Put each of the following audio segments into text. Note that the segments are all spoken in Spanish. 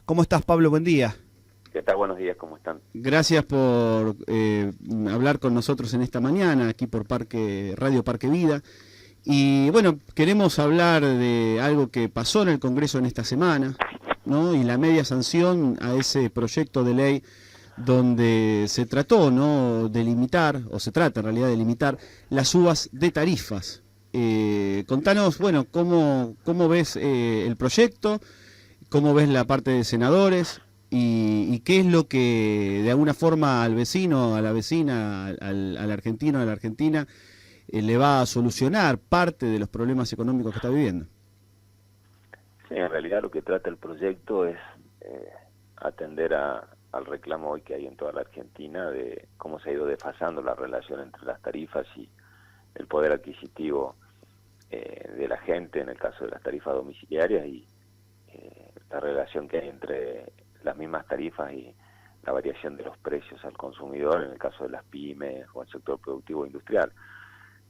¿Cómo estás, Pablo? Buen día. ¿Qué tal? Buenos días, ¿cómo están? Gracias por hablar con nosotros en esta mañana, aquí por Radio Parque Vida. Y bueno, queremos hablar de algo que pasó en el Congreso en esta semana, ¿no? Y la media sanción a ese proyecto de ley donde se trató, ¿no?, de limitar, o se trata en realidad de limitar, las subas de tarifas. Contanos, bueno, cómo ves el proyecto, cómo ves la parte de senadores y qué es lo que de alguna forma al vecino, a la vecina, al argentino, a la argentina, le va a solucionar parte de los problemas económicos que está viviendo. Sí, en realidad lo que trata el proyecto es atender al reclamo hoy que hay en toda la Argentina de cómo se ha ido desfasando la relación entre las tarifas y el poder adquisitivo de la gente, en el caso de las tarifas domiciliarias, y la relación que hay entre las mismas tarifas y la variación de los precios al consumidor, en el caso de las pymes o el sector productivo industrial.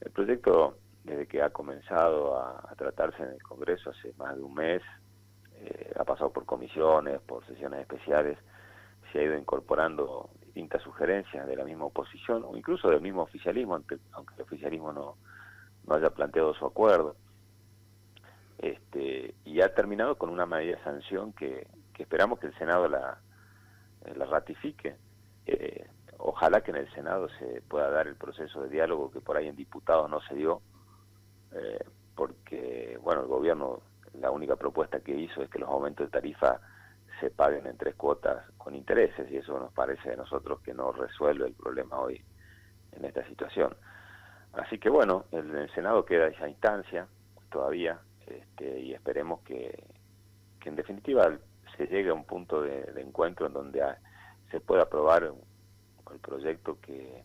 El proyecto, desde que ha comenzado a tratarse en el Congreso hace más de un mes, ha pasado por comisiones, por sesiones especiales, se ha ido incorporando distintas sugerencias de la misma oposición o incluso del mismo oficialismo, aunque el oficialismo no haya planteado su acuerdo. Y ha terminado con una medida de sanción que esperamos que el Senado la ratifique. Ojalá que en el Senado se pueda dar el proceso de diálogo que por ahí en diputados no se dio, porque bueno, el gobierno, la única propuesta que hizo es que los aumentos de tarifa se paguen en 3 cuotas con intereses, y eso nos parece a nosotros que no resuelve el problema hoy en esta situación. Así que bueno, en el Senado queda esa instancia todavía, y esperemos que en definitiva se llegue a un punto de encuentro en donde se pueda aprobar el proyecto que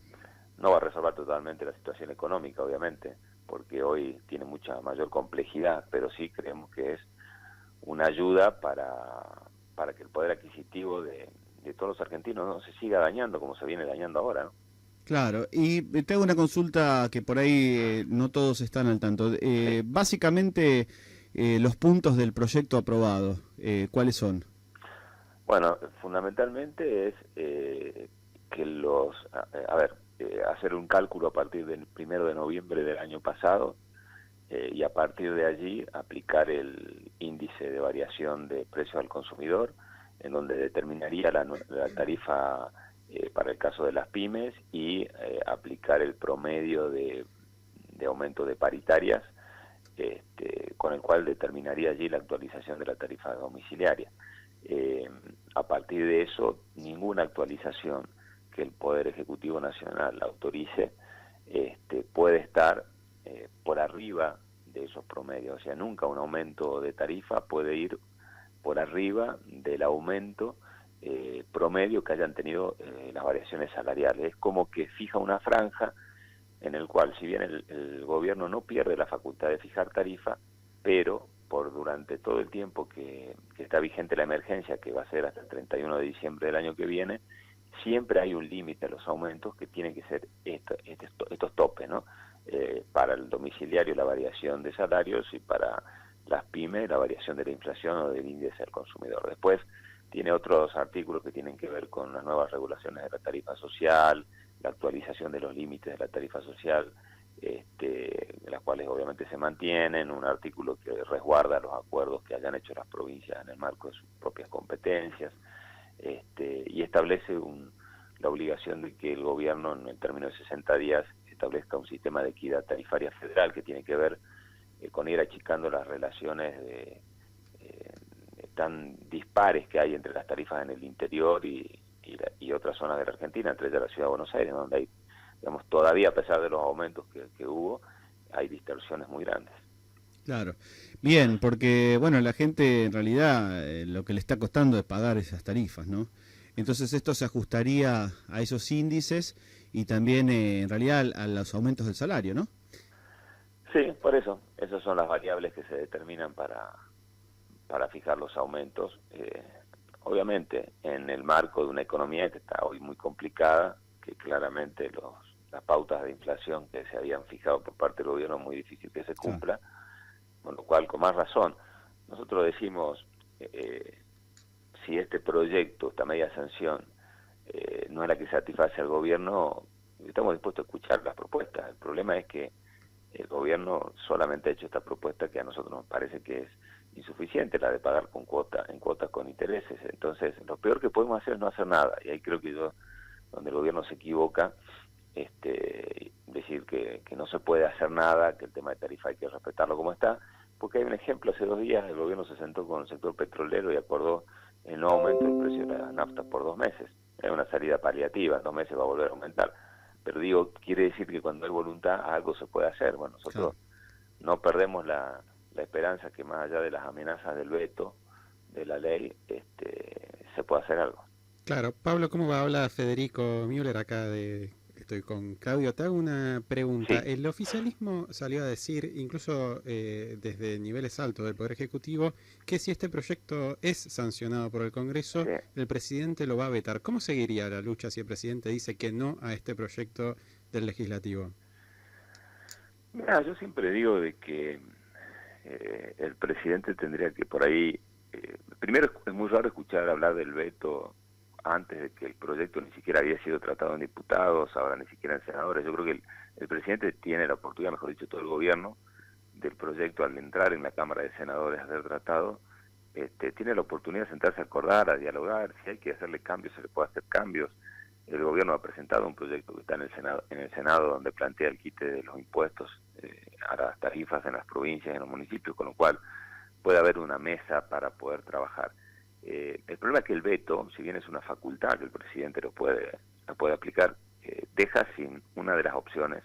no va a resolver totalmente la situación económica, obviamente, porque hoy tiene mucha mayor complejidad, pero sí creemos que es una ayuda para que el poder adquisitivo de todos los argentinos no se siga dañando como se viene dañando ahora, ¿no? Claro, y te hago una consulta que por ahí no todos están al tanto. Sí. Básicamente, los puntos del proyecto aprobado, ¿cuáles son? Bueno, fundamentalmente es que hacer un cálculo a partir del 1 de noviembre del año pasado, y a partir de allí aplicar el índice de variación de precios al consumidor, en donde determinaría la tarifa para el caso de las pymes, y aplicar el promedio de aumento de paritarias, con el cual determinaría allí la actualización de la tarifa domiciliaria. A partir de eso, ninguna actualización que el Poder Ejecutivo Nacional autorice puede estar por arriba de esos promedios. O sea, nunca un aumento de tarifa puede ir por arriba del aumento promedio que hayan tenido las variaciones salariales. Es como que fija una franja en el cual, si bien el gobierno no pierde la facultad de fijar tarifa, pero durante todo el tiempo que está vigente la emergencia, que va a ser hasta el 31 de diciembre del año que viene, siempre hay un límite a los aumentos que tienen que ser estos topes, ¿no? Para el domiciliario la variación de salarios, y para las pymes la variación de la inflación o del índice del consumidor. Después tiene otros artículos que tienen que ver con las nuevas regulaciones de la tarifa social, la actualización de los límites de la tarifa social, las cuales obviamente se mantienen, un artículo que resguarda los acuerdos que hayan hecho las provincias en el marco de sus propias competencias, y establece la obligación de que el gobierno, en el término de 60 días, establezca un sistema de equidad tarifaria federal que tiene que ver con ir achicando las relaciones tan dispares que hay entre las tarifas en el interior y otras zonas de la Argentina, entre ellas la ciudad de Buenos Aires, donde hay, digamos, todavía, a pesar de los aumentos que hubo, hay distorsiones muy grandes. Claro. Bien, porque bueno, la gente en realidad lo que le está costando es pagar esas tarifas, ¿no? Entonces esto se ajustaría a esos índices y también en realidad a los aumentos del salario, ¿no? Sí, por eso, esas son las variables que se determinan para fijar los aumentos. Obviamente, en el marco de una economía que está hoy muy complicada, que claramente las pautas de inflación que se habían fijado por parte del gobierno es muy difícil que se Claro. cumpla, con lo cual, con más razón, nosotros decimos, si este proyecto, esta media sanción, no es la que satisface al gobierno, estamos dispuestos a escuchar las propuestas. El problema es que el gobierno solamente ha hecho esta propuesta que a nosotros nos parece que es insuficiente, la de pagar con en cuotas con intereses. Entonces, lo peor que podemos hacer es no hacer nada, y ahí creo que donde el gobierno se equivoca, decir que no se puede hacer nada, que el tema de tarifa hay que respetarlo como está, porque hay un ejemplo: hace 2 días el gobierno se sentó con el sector petrolero y acordó el no aumento del precio de la nafta por 2 meses. Es una salida paliativa, en 2 meses va a volver a aumentar. Pero digo, quiere decir que cuando hay voluntad algo se puede hacer. Bueno, nosotros no perdemos la esperanza que más allá de las amenazas del veto de la ley, se pueda hacer algo. Claro, Pablo, ¿cómo va? Habla Federico Müller acá Estoy con Claudio. Te hago una pregunta. Sí. El oficialismo salió a decir, incluso desde niveles altos del Poder Ejecutivo, que si este proyecto es sancionado por el Congreso, Sí. el presidente lo va a vetar. ¿Cómo seguiría la lucha si el presidente dice que no a este proyecto del legislativo? Mira, yo siempre digo de que el presidente tendría que por ahí... primero, es muy raro escuchar hablar del veto antes de que el proyecto ni siquiera había sido tratado en diputados, ahora ni siquiera en senadores. Yo creo que el presidente tiene la oportunidad, mejor dicho, todo el gobierno, del proyecto al entrar en la Cámara de Senadores a ser tratado, tiene la oportunidad de sentarse a acordar, a dialogar. Si hay que hacerle cambios, se le puede hacer cambios. El gobierno ha presentado un proyecto que está en el Senado donde plantea el quite de los impuestos a las tarifas en las provincias y en los municipios, con lo cual puede haber una mesa para poder trabajar. El problema es que el veto, si bien es una facultad que el presidente lo puede aplicar, deja sin una de las opciones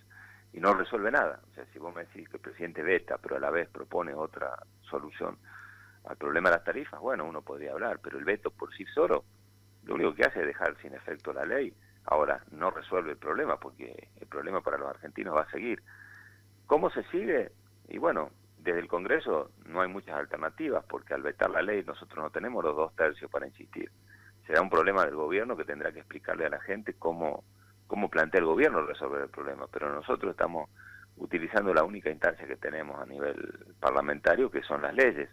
y no resuelve nada. O sea, si vos me decís que el presidente veta, pero a la vez propone otra solución al problema de las tarifas, bueno, uno podría hablar, pero el veto por sí solo lo único que hace es dejar sin efecto la ley. Ahora, no resuelve el problema, porque el problema para los argentinos va a seguir. ¿Cómo se sigue? Y bueno, desde el Congreso no hay muchas alternativas, porque al vetar la ley nosotros no tenemos los 2/3 para insistir. Será un problema del gobierno que tendrá que explicarle a la gente cómo plantea el gobierno resolver el problema, pero nosotros estamos utilizando la única instancia que tenemos a nivel parlamentario, que son las leyes.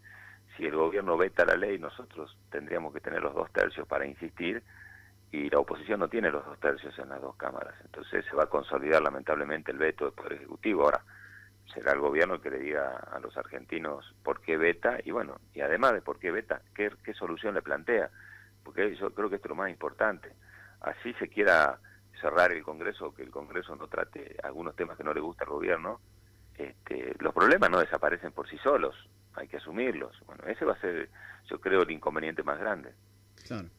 Si el gobierno veta la ley, nosotros tendríamos que tener los 2/3 para insistir, y la oposición no tiene los 2/3 en las dos cámaras. Entonces se va a consolidar lamentablemente el veto del Poder Ejecutivo. Ahora, será el gobierno el que le diga a los argentinos por qué veta, y bueno, y además de por qué veta, qué solución le plantea, porque yo creo que esto es lo más importante. Así se quiera cerrar el Congreso, que el Congreso no trate algunos temas que no le gusta al gobierno, los problemas no desaparecen por sí solos, hay que asumirlos. Bueno, ese va a ser, yo creo, el inconveniente más grande. Claro.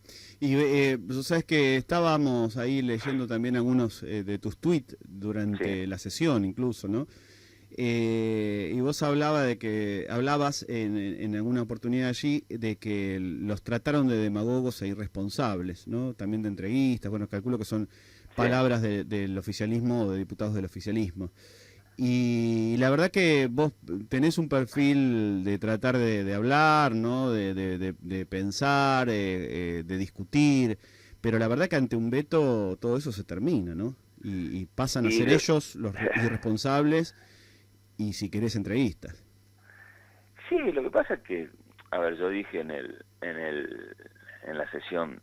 Y vos sabés que estábamos ahí leyendo también algunos de tus tweets durante la sesión incluso, ¿no? Y vos hablabas en alguna oportunidad allí de que los trataron de demagogos e irresponsables, ¿no? También de entreguistas, bueno, calculo que son palabras del oficialismo o de diputados del oficialismo. Y la verdad que vos tenés un perfil de tratar de hablar, ¿no? De pensar, de discutir, pero la verdad que ante un veto todo eso se termina, ¿no? Y pasan a ser ellos los irresponsables y, si querés, entrevistas. Sí, lo que pasa es que, a ver, yo dije en la sesión,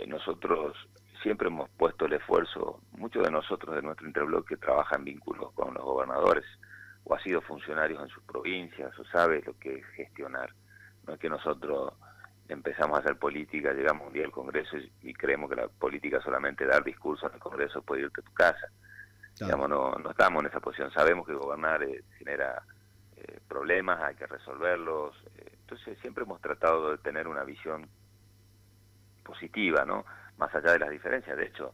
nosotros siempre hemos puesto el esfuerzo, muchos de nosotros de nuestro interbloque trabajan vínculos con los gobernadores o ha sido funcionarios en sus provincias o sabe lo que es gestionar. No es que nosotros empezamos a hacer política, llegamos un día al Congreso y creemos que la política es solamente dar discursos en el Congreso, puede irte a tu casa. Claro. Digamos, no estamos en esa posición, sabemos que gobernar genera problemas, hay que resolverlos. Entonces siempre hemos tratado de tener una visión positiva, ¿no? Más allá de las diferencias. De hecho,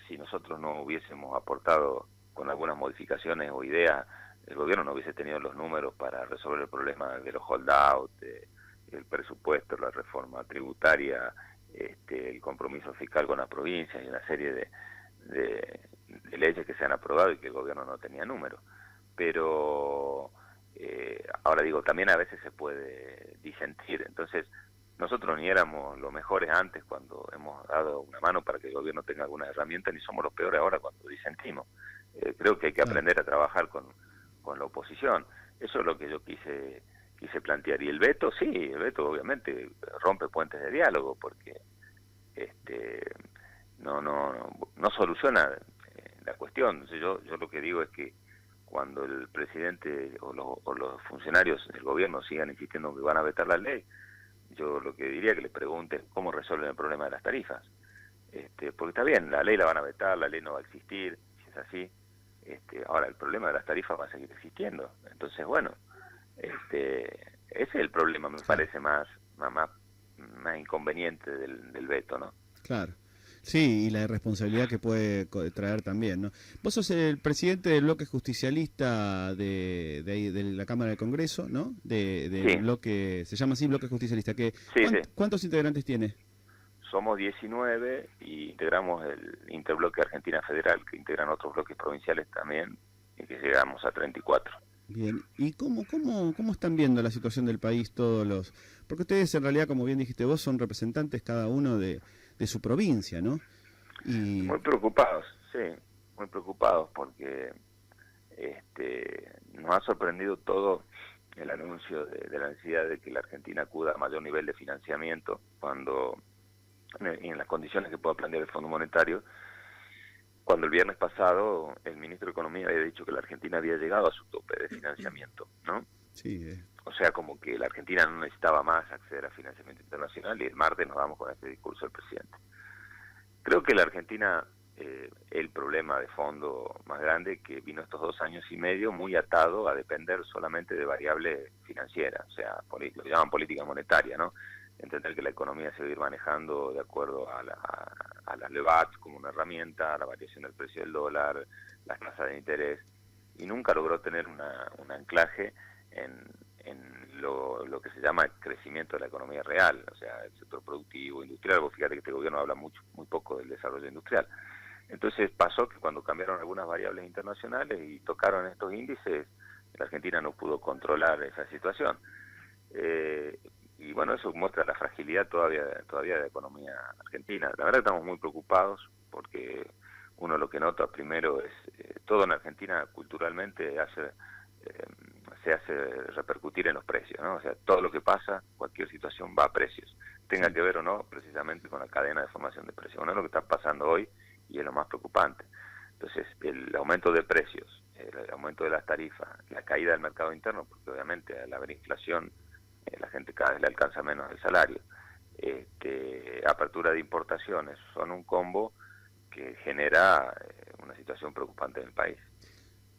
si nosotros no hubiésemos aportado con algunas modificaciones o ideas, el gobierno no hubiese tenido los números para resolver el problema de los holdouts, el presupuesto, la reforma tributaria, el compromiso fiscal con las provincias y una serie de leyes que se han aprobado y que el gobierno no tenía números. Pero ahora digo, también a veces se puede disentir. Entonces, nosotros ni éramos los mejores antes cuando hemos dado una mano para que el gobierno tenga alguna herramienta, ni somos los peores ahora cuando disentimos. Creo que hay que aprender a trabajar con la oposición. Eso es lo que yo quise quise plantear. Y el veto, sí, el veto obviamente rompe puentes de diálogo, porque no soluciona la cuestión. Entonces yo lo que digo es que cuando el presidente o los funcionarios del gobierno sigan insistiendo que van a vetar la ley, yo lo que diría que le pregunten cómo resuelven el problema de las tarifas. Porque está bien, la ley la van a vetar, la ley no va a existir, si es así. Ahora el problema de las tarifas va a seguir existiendo. Entonces, bueno, ese es el problema, me parece más inconveniente del veto, ¿no? Claro. Sí, y la irresponsabilidad que puede traer también, ¿no? Vos sos el presidente del bloque justicialista de la Cámara del Congreso, ¿no? Del Sí. bloque, se llama así, bloque justicialista. Sí. ¿Cuántos integrantes tiene? Somos 19 y integramos el Interbloque Argentina Federal, que integran otros bloques provinciales también, y que llegamos a 34. Bien, ¿y cómo están viendo la situación del país todos los...? Porque ustedes en realidad, como bien dijiste vos, son representantes cada uno de su provincia, ¿no? Y... Muy preocupados, sí, muy preocupados porque nos ha sorprendido todo el anuncio de la necesidad de que la Argentina acuda a mayor nivel de financiamiento cuando en las condiciones que pueda plantear el Fondo Monetario, cuando el viernes pasado el ministro de Economía había dicho que la Argentina había llegado a su tope de financiamiento, ¿no? Sí. O sea, como que la Argentina no necesitaba más acceder a financiamiento internacional, y el martes nos vamos con este discurso del presidente. Creo que la Argentina, el problema de fondo más grande que vino estos 2 años y medio muy atado a depender solamente de variables financieras, o sea, lo que llaman política monetaria, ¿no? Entender que la economía se va a ir manejando de acuerdo a las LEVATs como una herramienta, a la variación del precio del dólar, las tasas de interés, y nunca logró tener un anclaje en lo que se llama el crecimiento de la economía real, o sea, el sector productivo, industrial. Vos fíjate que este gobierno habla muy poco del desarrollo industrial. Entonces pasó que cuando cambiaron algunas variables internacionales y tocaron estos índices, la Argentina no pudo controlar esa situación. Y bueno, eso muestra la fragilidad todavía de la economía argentina. La verdad estamos muy preocupados porque uno lo que nota primero es, todo en Argentina culturalmente se hace repercutir en los precios, ¿no? O sea, todo lo que pasa, cualquier situación va a precios, tenga que ver o no precisamente con la cadena de formación de precios. Bueno, es lo que está pasando hoy y es lo más preocupante. Entonces, el aumento de precios, el aumento de las tarifas, la caída del mercado interno, porque obviamente al haber inflación, la gente cada vez le alcanza menos el salario, apertura de importaciones, son un combo que genera una situación preocupante en el país.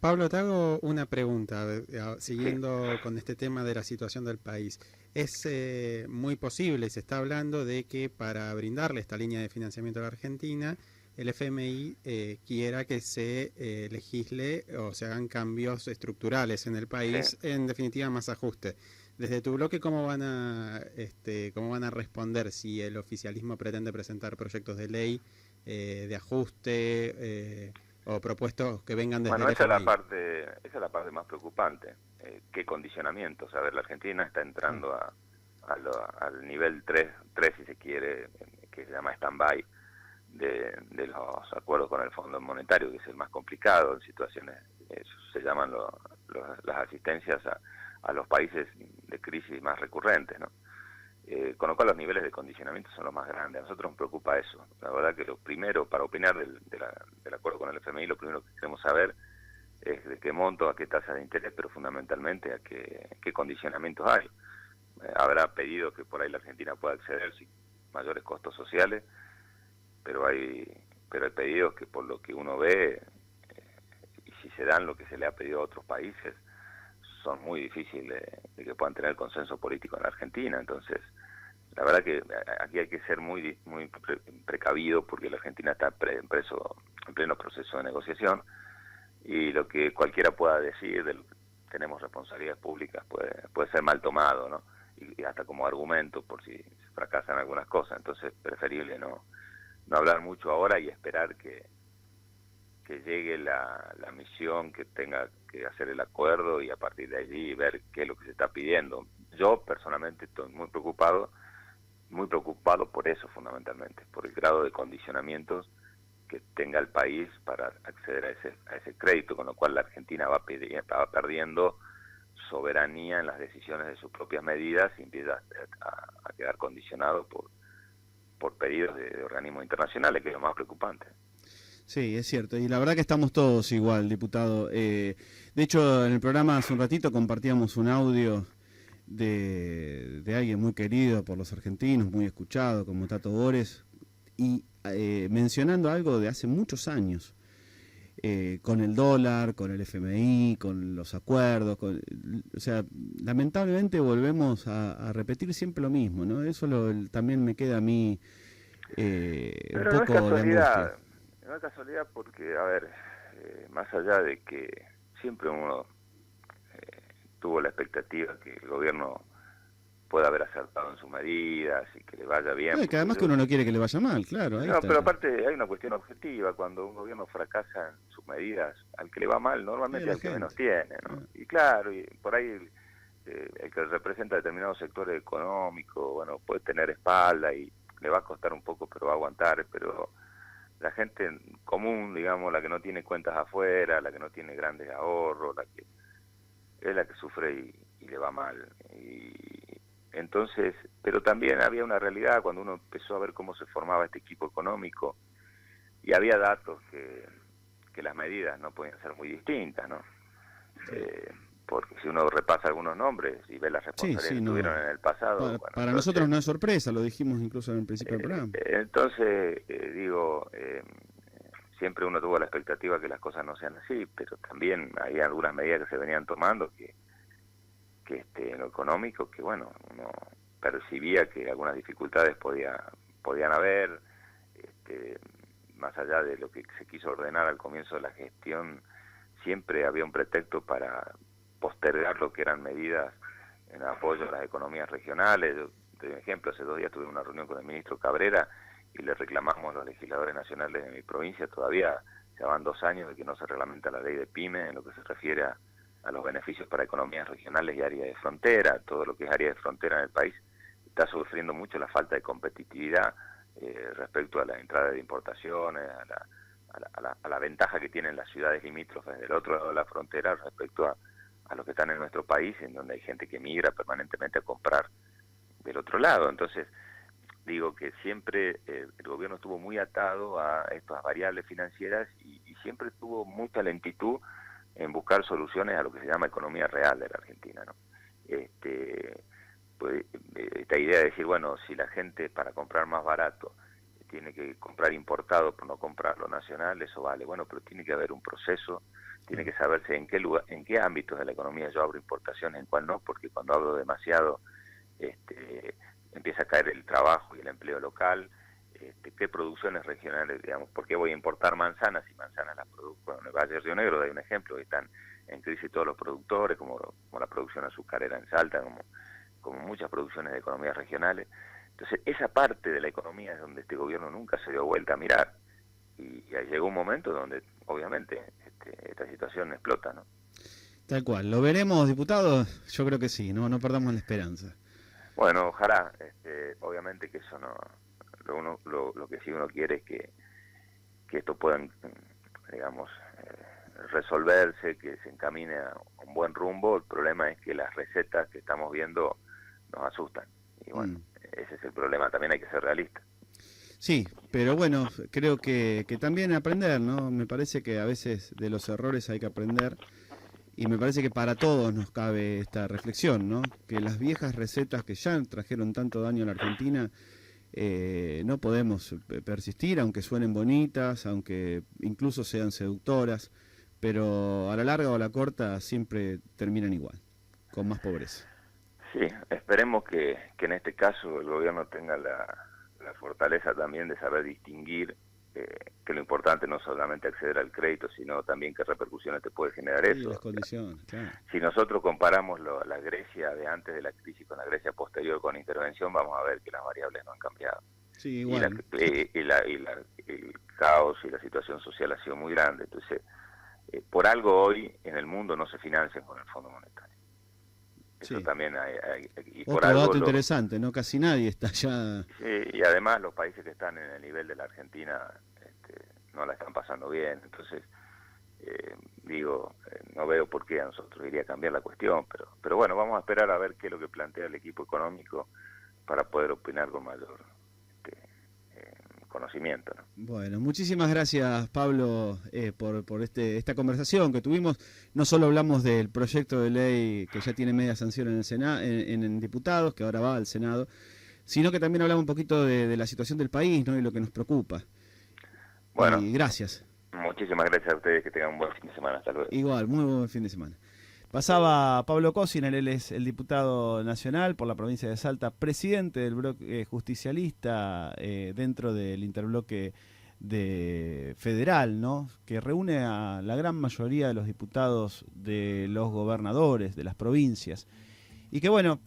Pablo, te hago una pregunta, siguiendo Sí. con este tema de la situación del país. Es muy posible, se está hablando de que para brindarle esta línea de financiamiento a la Argentina, el FMI quiera que se legisle o se hagan cambios estructurales en el país, Sí. en definitiva más ajuste. Desde tu bloque, ¿cómo van a responder si el oficialismo pretende presentar proyectos de ley de ajuste o propuestos que vengan desde Bueno, el esa FMI? es la parte más preocupante. ¿Qué condicionamientos? A ver, la Argentina está entrando al nivel 3, si se quiere, que se llama stand-by, de los acuerdos con el Fondo Monetario, que es el más complicado en situaciones, se llaman las asistencias a los países de crisis más recurrentes, ¿no? Con lo cual los niveles de condicionamiento son los más grandes. A nosotros nos preocupa eso. La verdad que lo primero, para opinar del acuerdo con el FMI, lo primero que queremos saber es de qué monto, a qué tasa de interés, pero fundamentalmente a qué condicionamientos hay. Habrá pedido que por ahí la Argentina pueda acceder sin mayores costos sociales, pero hay pedidos que por lo que uno ve, y si se dan lo que se le ha pedido a otros países, son muy difíciles de que puedan tener consenso político en la Argentina. Entonces, la verdad que aquí hay que ser muy precavido, porque la Argentina está en pleno proceso de negociación, y lo que cualquiera pueda decir tenemos responsabilidades públicas puede ser mal tomado, ¿no? Y hasta como argumento por si fracasan algunas cosas. Entonces, preferible no hablar mucho ahora y esperar que llegue la misión que tenga que hacer el acuerdo, y a partir de allí ver qué es lo que se está pidiendo. Yo personalmente estoy muy preocupado por eso, fundamentalmente, por el grado de condicionamientos que tenga el país para acceder a ese crédito, con lo cual la Argentina va perdiendo soberanía en las decisiones de sus propias medidas y empieza a quedar condicionado por pedidos de organismos internacionales, que es lo más preocupante. Sí, es cierto, y la verdad que estamos todos igual, diputado. De hecho, en el programa hace un ratito compartíamos un audio de alguien muy querido por los argentinos, muy escuchado, como Tato Bores, y mencionando algo de hace muchos años, con el dólar, con el FMI, con los acuerdos, o sea, lamentablemente volvemos a repetir siempre lo mismo, ¿no? Eso también me queda a mí un poco de angustia. No es casualidad porque, a ver, más allá de que siempre uno tuvo la expectativa que el gobierno pueda haber acertado en sus medidas y que le vaya bien. No, y que además que uno no quiere que le vaya mal, claro. Ahí no, está. pero aparte hay una cuestión objetiva. Cuando un gobierno fracasa en sus medidas, al que le va mal normalmente es el que menos tiene, ¿no? Y claro, y por ahí el que representa determinados sectores económicos, bueno, puede tener espalda y le va a costar un poco, pero va a aguantar, pero la gente común, digamos, la que no tiene cuentas afuera, la que no tiene grandes ahorros, es la que sufre y le va mal. Y entonces, pero también había una realidad cuando uno empezó a ver cómo se formaba este equipo económico y había datos que las medidas no podían ser muy distintas, ¿no? Porque si uno repasa algunos nombres y ve las responsabilidades que tuvieron en el pasado... Para nosotros no es sorpresa, lo dijimos incluso en el principio del programa. Entonces, siempre uno tuvo la expectativa que las cosas no sean así, pero también hay algunas medidas que se venían tomando que en lo económico, que bueno, uno percibía que algunas dificultades podían haber, más allá de lo que se quiso ordenar al comienzo de la gestión, siempre había un pretexto para postergar lo que eran medidas en apoyo a las economías regionales. Yo, por ejemplo, hace 2 días tuve una reunión con el ministro Cabrera y le reclamamos a los legisladores nacionales de mi provincia, todavía ya van 2 años de que no se reglamenta la ley de PYME en lo que se refiere a los beneficios para economías regionales y áreas de frontera. Todo lo que es área de frontera en el país está sufriendo mucho la falta de competitividad respecto a la entrada de importaciones, a la ventaja que tienen las ciudades limítrofes del otro lado de la frontera respecto a los que están en nuestro país, en donde hay gente que migra permanentemente a comprar del otro lado. Entonces, digo que siempre el gobierno estuvo muy atado a estas variables financieras y siempre tuvo mucha lentitud en buscar soluciones a lo que se llama economía real de la Argentina, ¿no? Pues, esta idea de decir, bueno, si la gente para comprar más barato tiene que comprar importado por no comprar lo nacional, eso vale. Bueno, pero tiene que haber un proceso, tiene que saberse en qué lugar, en qué ámbitos de la economía yo abro importaciones, en cuál no, porque cuando abro demasiado empieza a caer el trabajo y el empleo local. Qué producciones regionales, digamos, por qué voy a importar manzanas si manzanas las produzco en el Valle de Río Negro, hay un ejemplo, que están en crisis todos los productores, como la producción azucarera en Salta, como muchas producciones de economías regionales. Entonces, esa parte de la economía es donde este gobierno nunca se dio vuelta a mirar, y llegó un momento donde, obviamente, esta situación explota, ¿no? Tal cual. ¿Lo veremos, diputado? Yo creo que sí, no perdamos la esperanza. Bueno, ojalá, obviamente que eso no... Lo que sí uno quiere es que esto pueda, digamos, resolverse, que se encamine a un buen rumbo. El problema es que las recetas que estamos viendo nos asustan. Y bueno, ese es el problema. También hay que ser realista. Sí, pero bueno, creo que también aprender, ¿no? Me parece que a veces de los errores hay que aprender. Y me parece que para todos nos cabe esta reflexión, ¿no? Que las viejas recetas que ya trajeron tanto daño a la Argentina... no podemos persistir, aunque suenen bonitas, aunque incluso sean seductoras, pero a la larga o a la corta siempre terminan igual, con más pobreza. Sí, esperemos que en este caso el gobierno tenga la fortaleza también de saber distinguir que lo importante no es solamente acceder al crédito, sino también qué repercusiones te puede generar eso. Las condiciones, claro. Si nosotros comparamos la Grecia de antes de la crisis con la Grecia posterior con intervención, vamos a ver que las variables no han cambiado. Sí, igual. El caos y la situación social ha sido muy grande. Entonces, por algo hoy en el mundo no se financian con el Fondo Monetario. Eso sí. También y otro por algo dato interesante, ¿no? Casi nadie está ya... Sí, y además los países que están en el nivel de la Argentina no la están pasando bien. Entonces, no veo por qué a nosotros iría a cambiar la cuestión, pero bueno, vamos a esperar a ver qué es lo que plantea el equipo económico para poder opinar con mayor conocimiento, ¿no? Bueno, muchísimas gracias, Pablo, por esta conversación que tuvimos. No solo hablamos del proyecto de ley que ya tiene media sanción en el Senado, en diputados, que ahora va al Senado, sino que también hablamos un poquito de la situación del país, ¿no? Y lo que nos preocupa. Bueno, y gracias. Muchísimas gracias a ustedes, que tengan un buen fin de semana. Hasta luego. Igual, muy buen fin de semana. Pasaba Pablo Cosiner, él es el diputado nacional por la provincia de Salta, presidente del bloque justicialista dentro del interbloque federal, ¿no? Que reúne a la gran mayoría de los diputados de los gobernadores de las provincias. Y que bueno,